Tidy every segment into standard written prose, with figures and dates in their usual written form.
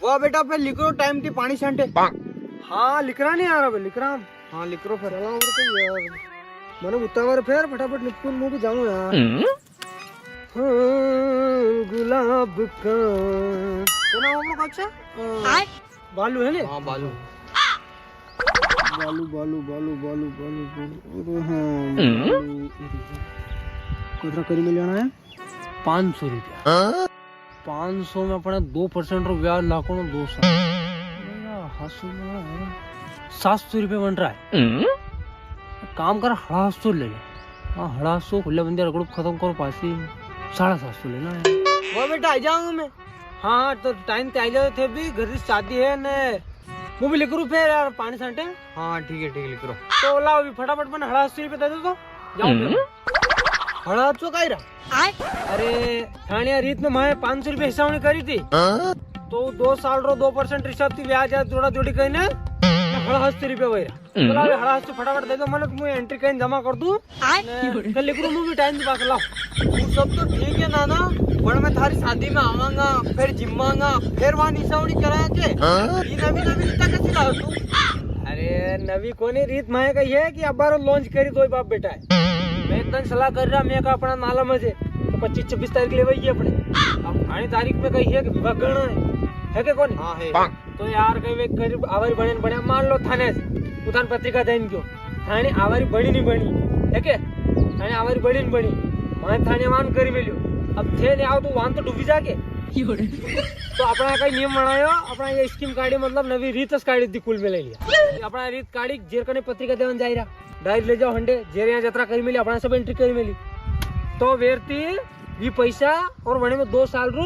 वो बेटा पे लिख रो टाइम की पानी छांटे। हाँ लिख रहा नहीं आ रहा लिख रहा। हाँ लिख रो फिर। चला और कोई यार मैंने उतावर फिर फटाफट निपटून मुंह भी जाऊं यार। गुलाब का तेरा नाम अच्छा बालू है ना? हाँ बालू बालू बालू बालू बालू बालू बालू हाँ कितना करी में लेना है? 500 रुपया। 500 में अपने 2% ब्याज लाखों में 2 साल 700 रुपये बन रहा है। काम कर 850 ले ले। हाँ 850 खुले बंदे रगड़ू खत्म करो पासी 750 लेना है। वो बेटा आ जाऊंगा मैं। हाँ तो टाइम पे आ जाओ थे भी घर से शादी है ने वो भी लिख रू फिर यार पानी छांटे। हाँ ठीक है लिख रो। तो लाओ अभी फटाफट मैंने 880 रुपये दे दो तो जाओ। 880 का ही रहा। अरे थाने रीत में मैं 500 रुपये हिसाब करी थी तो 2 साल रो 2% हिसाब थी ब्याज जोड़ा जोड़ी कहीं ना 880 रुपये वही रहा। तो 880 फटाफट दे दो मैंने तुम्हें एंट्री कहीं जमा कर दूं कल लिख रू भी टाइम पास लाओ। वो सब तो ठीक है नाना पर मैं थारी शादी में आवांगा फिर जिम्मांगा फिर वहाँ निशावनी करा के ये नवी नवी रीता कैसे लाओ तू? अरे नवी कोनी रीत माए का ये है कि अब बार लॉन्च करी दो बाप बेटा है। मैं इतना सलाह कर रहा मैं का अपना नालम है तो 25-26 तारीख ले वही अपने अब आने तारीख में कही है कि विवाह करना है क्या कौन? हाँ है। तो यार कहीं वे गरीब आवारी बने मान लो थाने उठान पत्रिका देन क्यों थाने आवारी बड़ी नहीं बनी है के थाने आवारी बड़ी नहीं बनी मैं थाने मान करी मिलियो अब थे नहीं आओ तो वहां तो डूबी जाके तो अपना कई नियम बनायो अपना ये स्कीम काढ़ी मतलब नवी रीतस काढ़ी थी कुल में ले लिया अपना रीत काढ़ी जेर कने पत्रिका देवन जाई रहा डायरी ले जाओ हंडे जेर यहाँ यात्रा करी मिली अपना सब एंट्री करी मिली तो वेरती ये पैसा और वने में 2 साल रू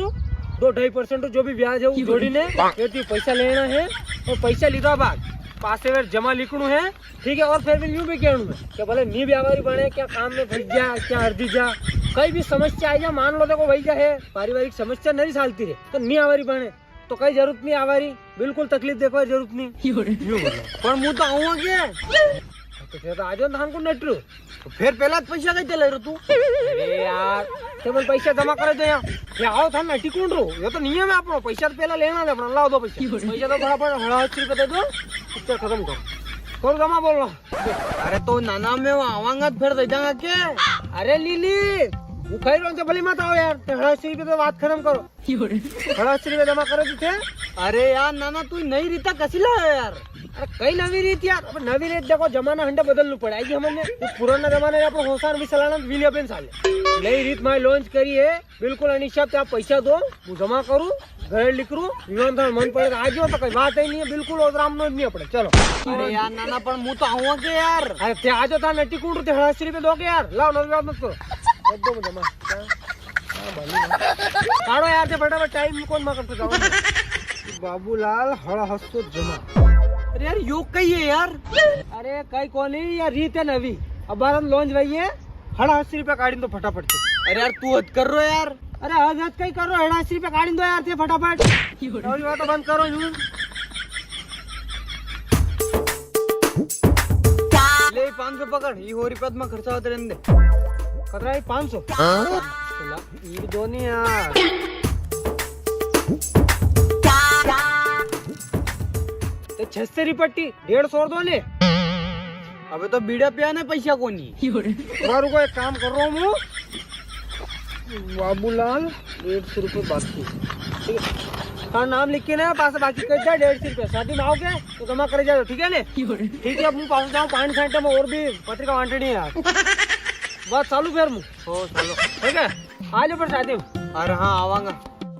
2-2.5% जो भी ब्याज है वो जोड़ी ने वेरती पैसा लेना है और पैसा लीधा बाद पासे वेर जमा लिखणु है ठीक है। और फिर भी न्यू भी कहणु है क्या भले नी व्यापारी बने क्या काम में फंस जा क्या हरदी जा कई भी समस्या आई जा मान लो देखो वही जा है पारिवारिक समस्या नहीं सालती रहे तो नी आवारी बने तो कई जरूरत नहीं आवारी बिल्कुल तकलीफ देखो जरूरत नहीं पर मुँह तो आऊंगा क्या तो फिर आ जाओ धान को नटरू तो फिर पहला पैसा कैसे ले रहे तू? अरे यार केवल पैसा जमा करे दो यहाँ आओ था नटी कौन रो ये तो नियम है अपना पैसा तो पहला लेना है अपना लाओ दो पैसा तो बराबर 880 रुपये दे दो पिक्चर खत्म करो जमा बोल रहा। अरे तो नाना में आवांगा फिर दे जाऊंगा क्या? अरे लीली भूखा ही रहो भली मत आओ यार 880 रुपये तो बात खत्म करो 880 रुपये जमा करो थे। अरे यार नाना तू नई रीता कैसी लाया यार? अरे कई नवी रीत यार अब नवी रीत देखो जमाना हंडा बदलना पड़ेगी हमने पुराना जमाना अपन होशार भी चलाना विलियम साले नई रीत मैं लॉन्च करी है बिल्कुल अनिश्चित आप पैसा दो वो जमा करूँ घर लिख रू विमान मन पड़ेगा आज तो कोई बात ही नहीं है बिल्कुल राम नो नहीं अपने चलो। अरे यार नाना पर मुँह तो आऊंगा के यार? अरे ते आज था नट्टी कूट 880 रुपये दोगे यार लाओ नवी मत करो दो जमा काढ़ो यार से फटाफट टाइम कौन मा करते जाओ बाबूलाल हड़ा हंसो जमा। अरे यार योग कही है यार? अरे कई कौन है यार रीत है नवी अब बार लॉन्च भाई है 880 रुपये काढ़ी दो फटाफट से। अरे यार तू हद कर रो यार। अरे हज कई करो 880 रुपये काढ़ी दो यार थे फटाफट बात बंद करो ले 500 पकड़ ये हो रुपया में खर्चा होते रहने कतरा है 500 ये दो नहीं यार तो 600 पट्टी 150 दो ले। अबे तो बीड़ा पिया ने पैसा को नहीं को एक काम कर रहा हूँ बाबूलाल 150 रुपये बाकी ठीक है हाँ नाम लिख के ना पास बाकी कर जाए 150 रुपये शादी में आओगे तो जमा कर जाओ ठीक है ना ठीक है अब मैं पास जाऊँ 5 घंटे में और भी पत्रिका वांटेड नहीं यार बस चालू फिर मुँह हो चलो ठीक है आ जाओ फिर शादी में। अरे हाँ आवांगा।